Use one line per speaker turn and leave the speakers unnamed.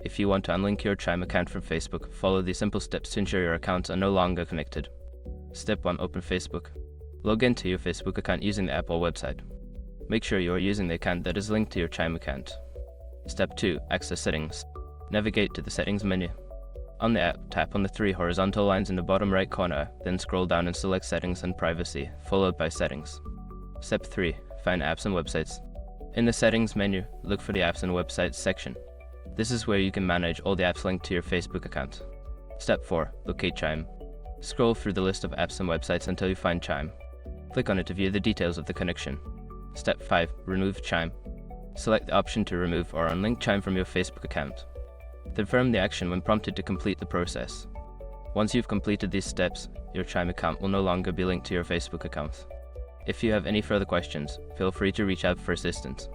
If you want to unlink your Chime account from Facebook, follow these simple steps to ensure your accounts are no longer connected. Step 1. Open Facebook. Log into your Facebook account using the app or website. Make sure you are using the account that is linked to your Chime account. Step 2. Access settings. Navigate to the settings menu. On the app, tap on the 3 horizontal lines in the bottom right corner, then scroll down and select Settings and Privacy, followed by Settings. Step 3. Find Apps and Websites. In the Settings menu, look for the Apps and Websites section. This is where you can manage all the apps linked to your Facebook account. Step 4. Locate Chime. Scroll through the list of apps and websites until you find Chime. Click on it to view the details of the connection. Step 5. Remove Chime. Select the option to remove or unlink Chime from your Facebook account. Confirm the action when prompted to complete the process. Once you've completed these steps, your Chime account will no longer be linked to your Facebook account. If you have any further questions, feel free to reach out for assistance.